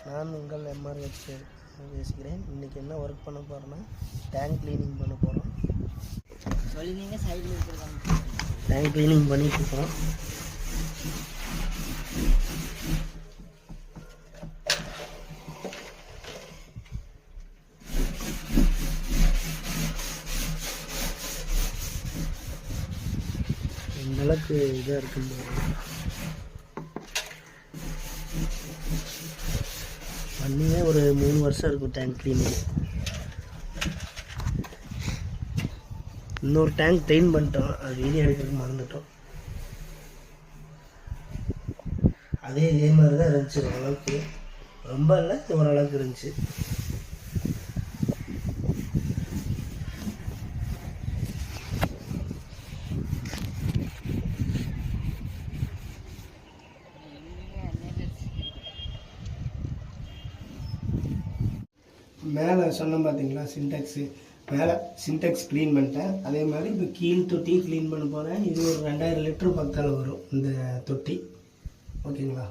நான் உங்கள் MRH பேசுகிறேன். இன்றைக்கி என்ன ஒர்க் பண்ண போகிறேன்னா டேங்க் க்ளீனிங் பண்ண போகிறோம். சொல்லிங்க சைடில் இருக்கிறாங்க. டேங்க் க்ளீனிங் பண்ணிட்டு இருக்கோம். இந்த அளவுக்கு இதாக இருக்குன்னு பண்ணியே ஒரு 3 வருஷம் இருக்கும் டேங்க் க்ளீனிங். இன்னொரு டேங்க் க்ளீன் பண்ணிட்டோம், அது வீடியோ எடுக்கிறதுக்கு மறந்துட்டோம். இதே மாதிரி தான் இருந்துச்சு, ஓரளவுக்கு ரொம்ப இல்லை, ஓரளவுக்கு இருந்துச்சு. மேலே சொன்னோம் பார்த்தீங்களா சின்டெக்ஸு, மேலே சின்டெக்ஸ் க்ளீன் பண்ணிட்டேன். அதே மாதிரி இப்போ கீழ் தொட்டியும் க்ளீன் பண்ண போகிறேன். இது ஒரு 2000 லிட்டரு பக்கத்தில் வரும் இந்த தொட்டி. ஓகேங்களா?